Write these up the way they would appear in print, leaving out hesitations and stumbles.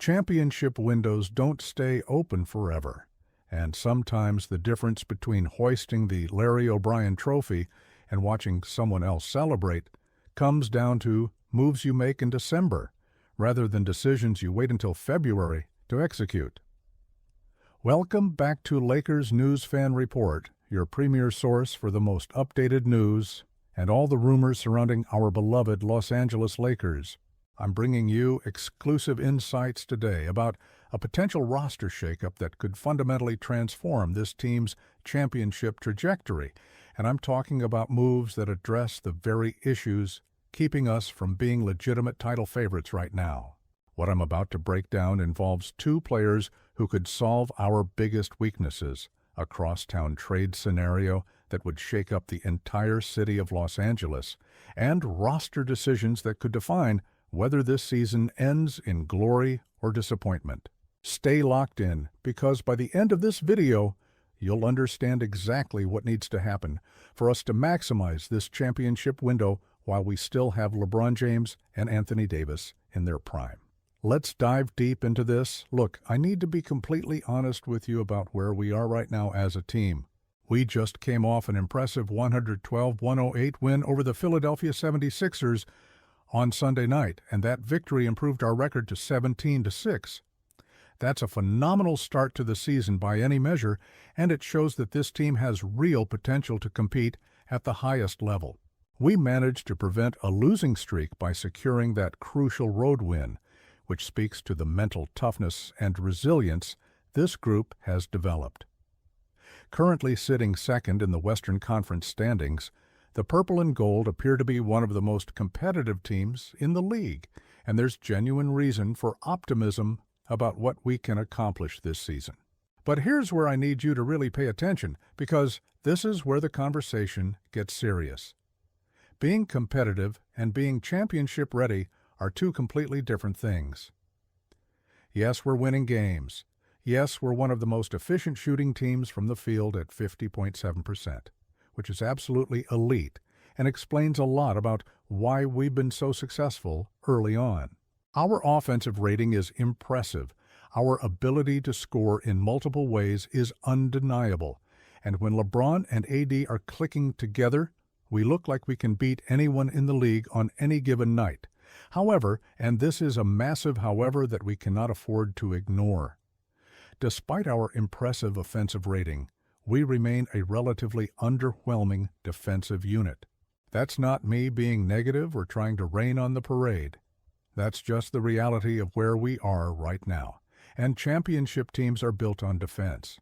Championship windows don't stay open forever, and sometimes the difference between hoisting the Larry O'Brien Trophy and watching someone else celebrate comes down to moves you make in December, rather than decisions you wait until February to execute. Welcome back to Lakers News Fan Report, your premier source for the most updated news and all the rumors surrounding our beloved Los Angeles Lakers. I'm bringing you exclusive insights today about a potential roster shakeup that could fundamentally transform this team's championship trajectory, and I'm talking about moves that address the very issues keeping us from being legitimate title favorites right now. What I'm about to break down involves two players who could solve our biggest weaknesses, a crosstown trade scenario that would shake up the entire city of Los Angeles, and roster decisions that could define whether this season ends in glory or disappointment. Stay locked in, because by the end of this video, you'll understand exactly what needs to happen for us to maximize this championship window while we still have LeBron James and Anthony Davis in their prime. Let's dive deep into this. Look, I need to be completely honest with you about where we are right now as a team. We just came off an impressive 112-108 win over the Philadelphia 76ers on Sunday night, and that victory improved our record to 17-6. That's a phenomenal start to the season by any measure, and it shows that this team has real potential to compete at the highest level. We managed to prevent a losing streak by securing that crucial road win, which speaks to the mental toughness and resilience this group has developed. Currently sitting second in the Western Conference standings, the Purple and Gold appear to be one of the most competitive teams in the league, and there's genuine reason for optimism about what we can accomplish this season. But here's where I need you to really pay attention, because this is where the conversation gets serious. Being competitive and being championship ready are two completely different things. Yes, we're winning games. Yes, we're one of the most efficient shooting teams from the field at 50.7%. which is absolutely elite and explains a lot about why we've been so successful early on. Our offensive rating is impressive. Our ability to score in multiple ways is undeniable. And when LeBron and AD are clicking together, we look like we can beat anyone in the league on any given night. However, and this is a massive however that we cannot afford to ignore, despite our impressive offensive rating, we remain a relatively underwhelming defensive unit. That's not me being negative or trying to rain on the parade. That's just the reality of where we are right now, and championship teams are built on defense.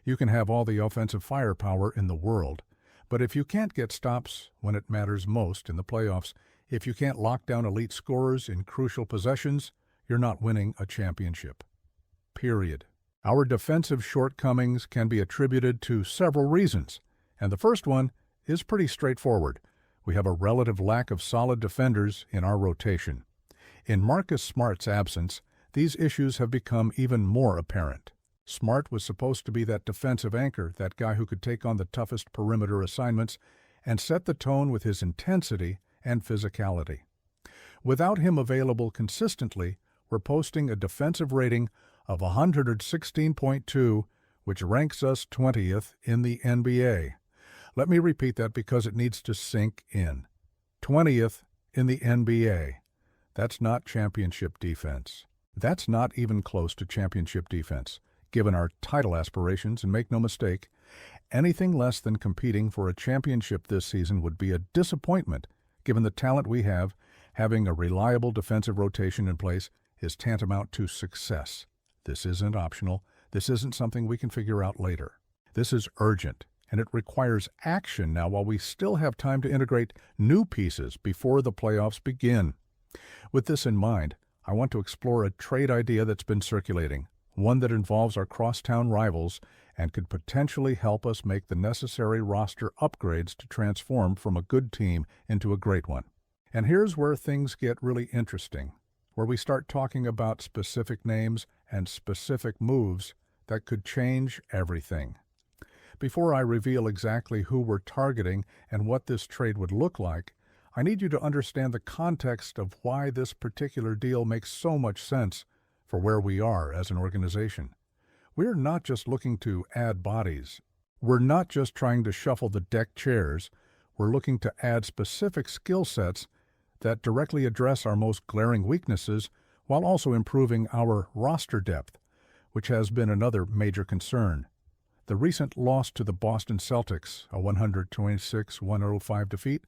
You can have all the offensive firepower in the world, but if you can't get stops when it matters most in the playoffs, if you can't lock down elite scorers in crucial possessions, you're not winning a championship. Period. Our defensive shortcomings can be attributed to several reasons, and the first one is pretty straightforward. We have a relative lack of solid defenders in our rotation. In Marcus Smart's absence, these issues have become even more apparent. Smart was supposed to be that defensive anchor, that guy who could take on the toughest perimeter assignments and set the tone with his intensity and physicality. Without him available consistently, we're posting a defensive rating of 116.2, which ranks us 20th in the NBA. Let me repeat that because it needs to sink in. 20th in the NBA. That's not championship defense. That's not even close to championship defense, given our title aspirations, and make no mistake, anything less than competing for a championship this season would be a disappointment, given the talent we have. Having a reliable defensive rotation in place is tantamount to success. This isn't optional. This isn't something we can figure out later. This is urgent, and it requires action now while we still have time to integrate new pieces before the playoffs begin. With this in mind, I want to explore a trade idea that's been circulating, one that involves our crosstown rivals and could potentially help us make the necessary roster upgrades to transform from a good team into a great one. And here's where things get really interesting, where we start talking about specific names and specific moves that could change everything. Before I reveal exactly who we're targeting and what this trade would look like, I need you to understand the context of why this particular deal makes so much sense for where we are as an organization. We're not just looking to add bodies. We're not just trying to shuffle the deck chairs. We're looking to add specific skill sets that directly address our most glaring weaknesses while also improving our roster depth, which has been another major concern. The recent loss to the Boston Celtics, a 126-105 defeat,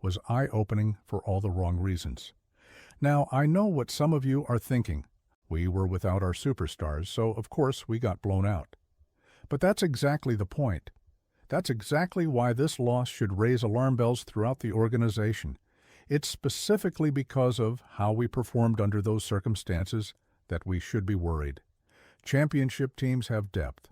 was eye-opening for all the wrong reasons. Now, I know what some of you are thinking. We were without our superstars, so of course we got blown out. But that's exactly the point. That's exactly why this loss should raise alarm bells throughout the organization. It's specifically because of how we performed under those circumstances that we should be worried. Championship teams have depth.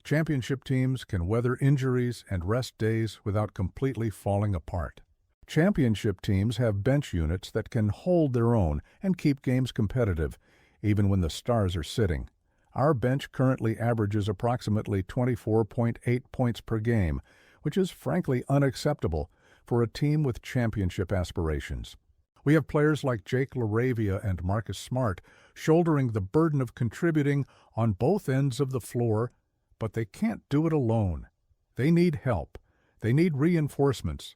Championship teams can weather injuries and rest days without completely falling apart. Championship teams have bench units that can hold their own and keep games competitive, even when the stars are sitting. Our bench currently averages approximately 24.8 points per game, which is frankly unacceptable for a team with championship aspirations. We have players like Jake LaRavia and Marcus Smart shouldering the burden of contributing on both ends of the floor, but they can't do it alone. They need help. They need reinforcements.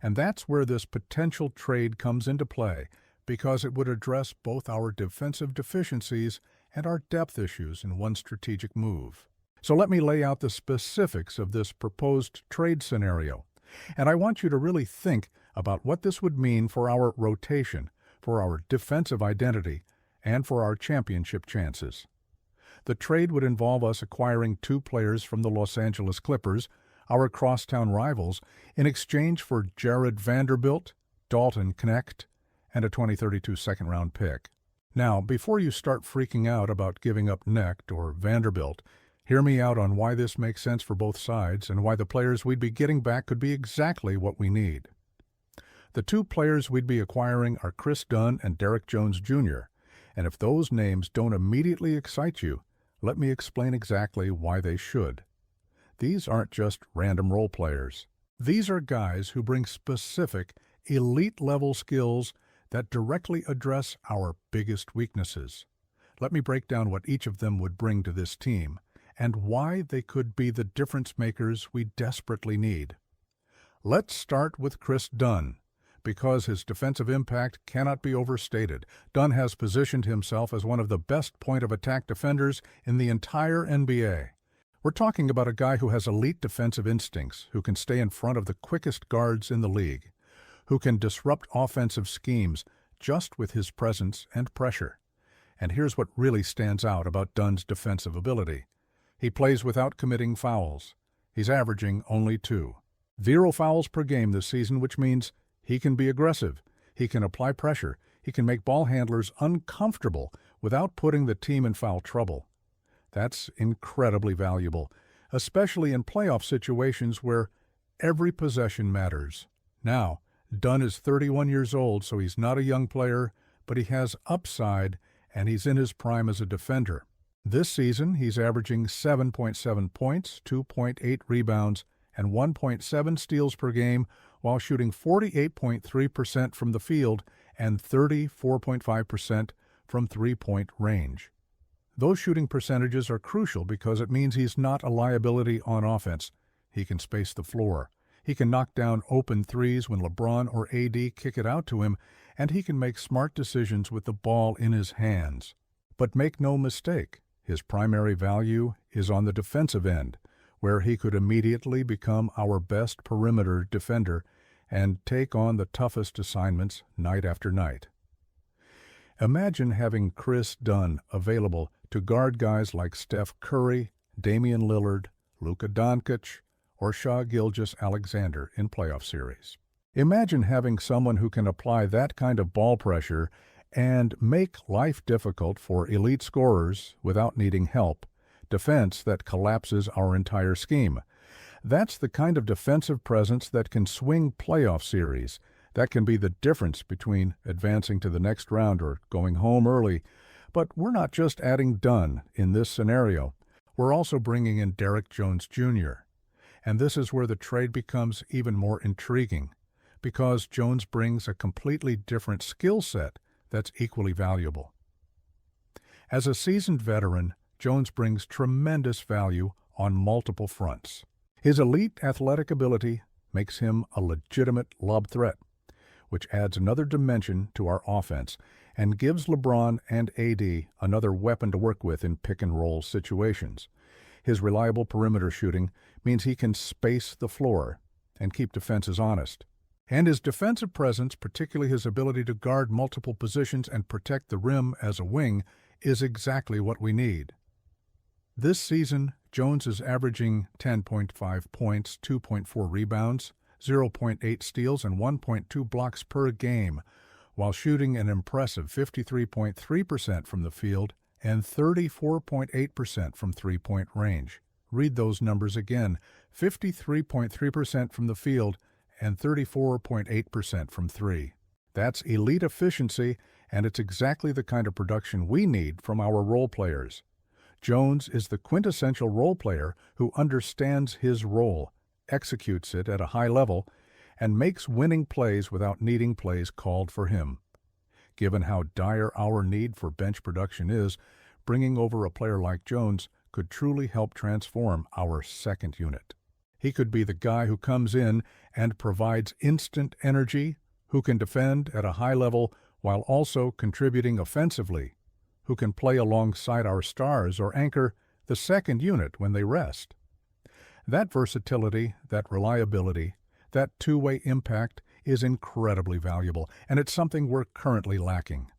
And that's where this potential trade comes into play, because it would address both our defensive deficiencies and our depth issues in one strategic move. So let me lay out the specifics of this proposed trade scenario. And I want you to really think about what this would mean for our rotation, for our defensive identity, and for our championship chances. The trade would involve us acquiring 2 players from the Los Angeles Clippers, our crosstown rivals, in exchange for Jared Vanderbilt, Dalton Knecht, and a 2032 second-round pick. Now, before you start freaking out about giving up Knecht or Vanderbilt, hear me out on why this makes sense for both sides and why the players we'd be getting back could be exactly what we need. The 2 players we'd be acquiring are Chris Dunn and Derek Jones Jr., and if those names don't immediately excite you, let me explain exactly why they should. These aren't just random role players. These are guys who bring specific, elite-level skills that directly address our biggest weaknesses. Let me break down what each of them would bring to this team and why they could be the difference makers we desperately need. Let's start with Chris Dunn. Because his defensive impact cannot be overstated, Dunn has positioned himself as one of the best point-of-attack defenders in the entire NBA. We're talking about a guy who has elite defensive instincts, who can stay in front of the quickest guards in the league, who can disrupt offensive schemes just with his presence and pressure. And here's what really stands out about Dunn's defensive ability. He plays without committing fouls. He's averaging only 2. 0 fouls per game this season, which means he can be aggressive, he can apply pressure, he can make ball handlers uncomfortable without putting the team in foul trouble. That's incredibly valuable, especially in playoff situations where every possession matters. Now, Dunn is 31 years old, so he's not a young player, but he has upside, and he's in his prime as a defender. This season, he's averaging 7.7 points, 2.8 rebounds, and 1.7 steals per game, while shooting 48.3% from the field and 34.5% from three-point range. Those shooting percentages are crucial because it means he's not a liability on offense. He can space the floor. He can knock down open threes when LeBron or AD kick it out to him, and he can make smart decisions with the ball in his hands. But make no mistake, his primary value is on the defensive end, where he could immediately become our best perimeter defender and take on the toughest assignments night after night. Imagine having Chris Dunn available to guard guys like Steph Curry, Damian Lillard, Luka Doncic, or Shai Gilgeous-Alexander in playoff series. Imagine having someone who can apply that kind of ball pressure and make life difficult for elite scorers without needing help, defense that collapses our entire scheme. That's the kind of defensive presence that can swing playoff series. That can be the difference between advancing to the next round or going home early. But we're not just adding Dunn in this scenario. We're also bringing in Derek Jones Jr. And this is where the trade becomes even more intriguing, because Jones brings a completely different skill set that's equally valuable. As a seasoned veteran, Jones brings tremendous value on multiple fronts. His elite athletic ability makes him a legitimate lob threat, which adds another dimension to our offense and gives LeBron and AD another weapon to work with in pick-and-roll situations. His reliable perimeter shooting means he can space the floor and keep defenses honest. And his defensive presence, particularly his ability to guard multiple positions and protect the rim as a wing, is exactly what we need. This season, Jones is averaging 10.5 points, 2.4 rebounds, 0.8 steals, and 1.2 blocks per game, while shooting an impressive 53.3% from the field and 34.8% from three-point range. Read those numbers again: 53.3% from the field and 34.8% from three. That's elite efficiency, and it's exactly the kind of production we need from our role players. Jones is the quintessential role player who understands his role, executes it at a high level, and makes winning plays without needing plays called for him. Given how dire our need for bench production is, bringing over a player like Jones could truly help transform our second unit. He could be the guy who comes in and provides instant energy, who can defend at a high level while also contributing offensively, who can play alongside our stars or anchor the second unit when they rest. That versatility, that reliability, that two-way impact is incredibly valuable, and it's something we're currently lacking.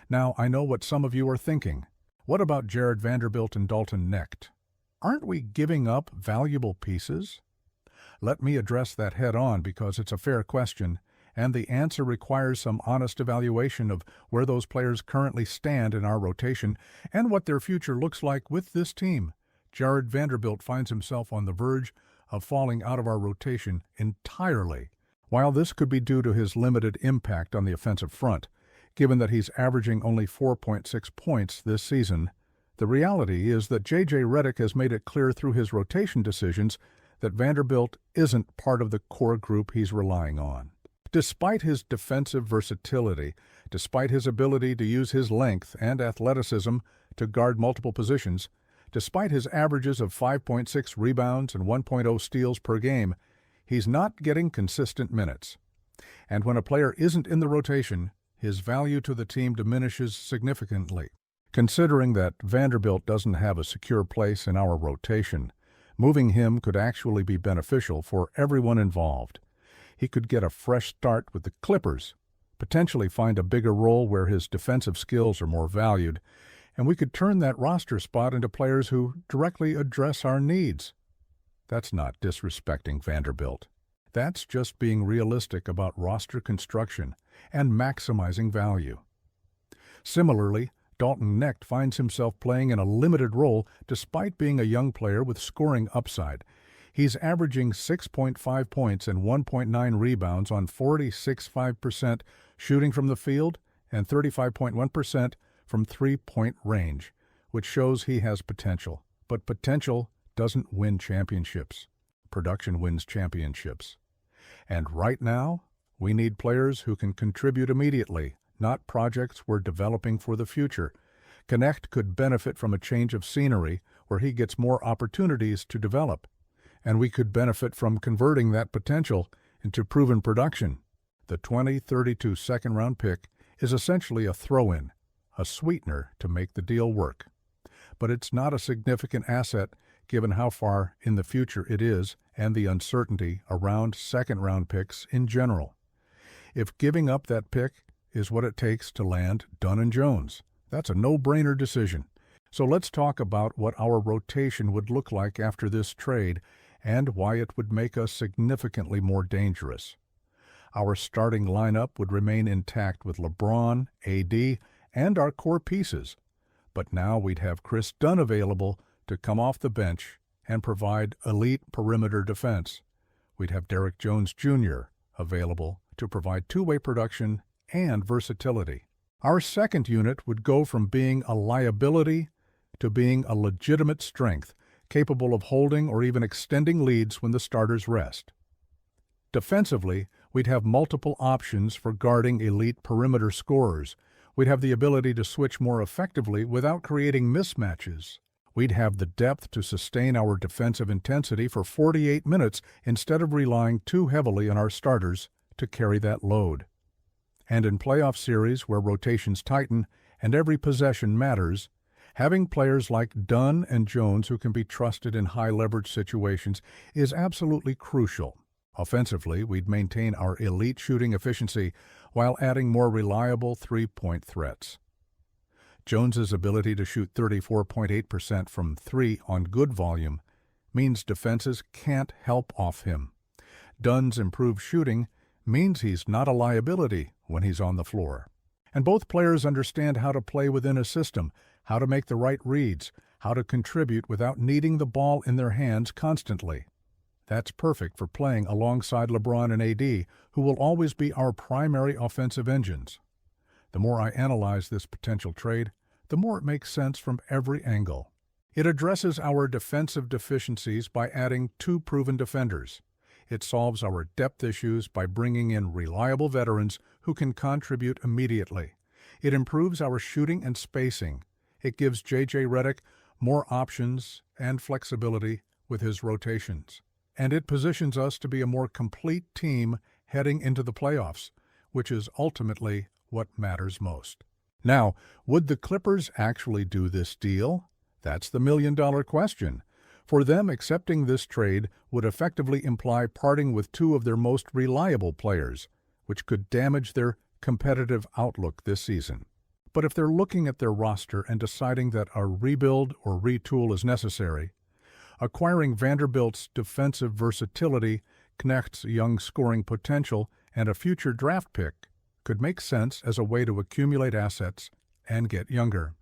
Now, I know what some of you are thinking. What about Jared Vanderbilt and Dalton Knecht? Aren't we giving up valuable pieces? Let me address that head-on because it's a fair question, and the answer requires some honest evaluation of where those players currently stand in our rotation and what their future looks like with this team. Jared Vanderbilt finds himself on the verge of falling out of our rotation entirely. While this could be due to his limited impact on the offensive front, given that he's averaging only 4.6 points this season, the reality is that J.J. Redick has made it clear through his rotation decisions that Vanderbilt isn't part of the core group he's relying on. Despite his defensive versatility, despite his ability to use his length and athleticism to guard multiple positions, despite his averages of 5.6 rebounds and 1.0 steals per game, he's not getting consistent minutes. And when a player isn't in the rotation, his value to the team diminishes significantly. Considering that Vanderbilt doesn't have a secure place in our rotation, moving him could actually be beneficial for everyone involved. He could get a fresh start with the Clippers, potentially find a bigger role where his defensive skills are more valued, and we could turn that roster spot into players who directly address our needs. That's not disrespecting Vanderbilt. That's just being realistic about roster construction and maximizing value. Similarly, Dalton Knecht finds himself playing in a limited role despite being a young player with scoring upside. He's averaging 6.5 points and 1.9 rebounds on 46.5% shooting from the field and 35.1% from three-point range, which shows he has potential. But potential doesn't win championships. Production wins championships. And right now, we need players who can contribute immediately, not projects we're developing for the future. Knecht could benefit from a change of scenery where he gets more opportunities to develop, and we could benefit from converting that potential into proven production. The 2032 second-round pick is essentially a throw-in, a sweetener to make the deal work. But it's not a significant asset given how far in the future it is and the uncertainty around second-round picks in general. If giving up that pick is what it takes to land Dunn and Jones, that's a no-brainer decision. So let's talk about what our rotation would look like after this trade and why it would make us significantly more dangerous. Our starting lineup would remain intact with LeBron, AD, and our core pieces, but now we'd have Chris Dunn available to come off the bench and provide elite perimeter defense. We'd have Derrick Jones Jr. available to provide two-way production and versatility. Our second unit would go from being a liability to being a legitimate strength, capable of holding or even extending leads when the starters rest. Defensively, we'd have multiple options for guarding elite perimeter scorers, We'd have the ability to switch more effectively without creating mismatches. We'd have the depth to sustain our defensive intensity for 48 minutes instead of relying too heavily on our starters to carry that load. And in playoff series where rotations tighten and every possession matters, having players like Dunn and Jones who can be trusted in high-leverage situations is absolutely crucial. Offensively, we'd maintain our elite shooting efficiency while adding more reliable three-point threats. Jones's ability to shoot 34.8% from three on good volume means defenses can't help off him. Dunn's improved shooting means he's not a liability when he's on the floor. And both players understand how to play within a system, how to make the right reads, how to contribute without needing the ball in their hands constantly. That's perfect for playing alongside LeBron and AD, who will always be our primary offensive engines. The more I analyze this potential trade, the more it makes sense from every angle. It addresses our defensive deficiencies by adding two proven defenders. It solves our depth issues by bringing in reliable veterans who can contribute immediately. It improves our shooting and spacing. It gives J.J. Redick more options and flexibility with his rotations. And it positions us to be a more complete team heading into the playoffs, which is ultimately what matters most. Now, would the Clippers actually do this deal? That's the million-dollar question. For them, accepting this trade would effectively imply parting with two of their most reliable players, which could damage their competitive outlook this season. But if they're looking at their roster and deciding that a rebuild or retool is necessary, acquiring Vanderbilt's defensive versatility, Knecht's young scoring potential, and a future draft pick could make sense as a way to accumulate assets and get younger.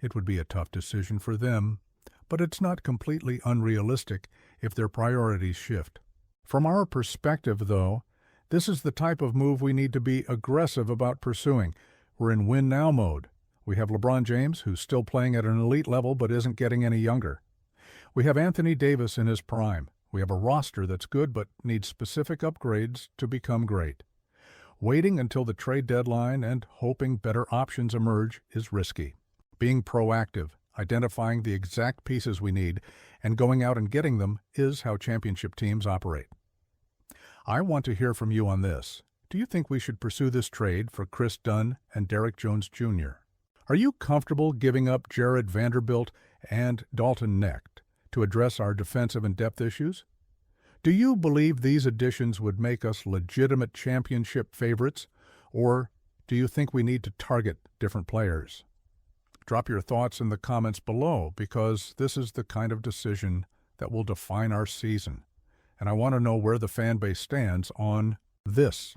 It would be a tough decision for them, but it's not completely unrealistic if their priorities shift. From our perspective, though, this is the type of move we need to be aggressive about pursuing. We're in win-now mode. We have LeBron James, who's still playing at an elite level but isn't getting any younger. We have Anthony Davis in his prime. We have a roster that's good but needs specific upgrades to become great. Waiting until the trade deadline and hoping better options emerge is risky. Being proactive, identifying the exact pieces we need, and going out and getting them is how championship teams operate. I want to hear from you on this. Do you think we should pursue this trade for Chris Dunn and Derrick Jones Jr.? Are you comfortable giving up Jared Vanderbilt and Dalton Knecht to address our defensive and depth issues? Do you believe these additions would make us legitimate championship favorites, or do you think we need to target different players? Drop your thoughts in the comments below, because this is the kind of decision that will define our season, and I want to know where the fan base stands on this.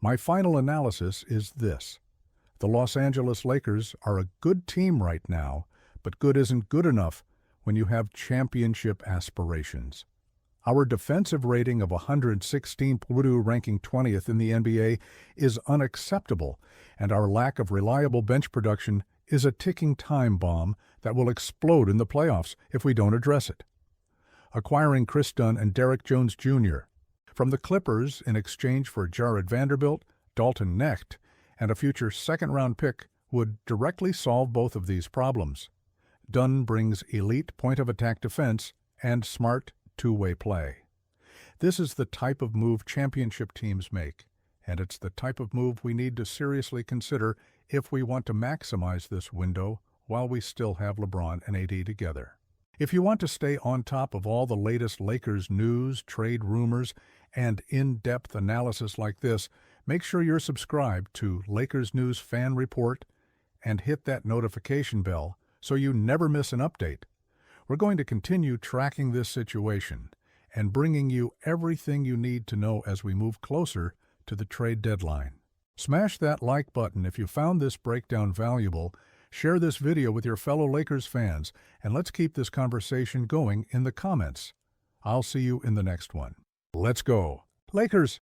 My final analysis is this. The Los Angeles Lakers are a good team right now, but good isn't good enough when you have championship aspirations. Our defensive rating of 116, Purdue ranking 20th in the NBA, is unacceptable, and our lack of reliable bench production is a ticking time bomb that will explode in the playoffs if we don't address it. Acquiring Chris Dunn and Derrick Jones Jr. from the Clippers in exchange for Jared Vanderbilt, Dalton Knecht, and a future second-round pick would directly solve both of these problems. Dunn brings elite point-of-attack defense and smart two-way play. This is the type of move championship teams make, and it's the type of move we need to seriously consider if we want to maximize this window while we still have LeBron and AD together. If you want to stay on top of all the latest Lakers news, trade rumors, and in-depth analysis like this, make sure you're subscribed to Lakers News Fan Report and hit that notification bell so you never miss an update. We're going to continue tracking this situation and bringing you everything you need to know as we move closer to the trade deadline. Smash that like button if you found this breakdown valuable, share this video with your fellow Lakers fans, and let's keep this conversation going in the comments. I'll see you in the next one. Let's go, Lakers!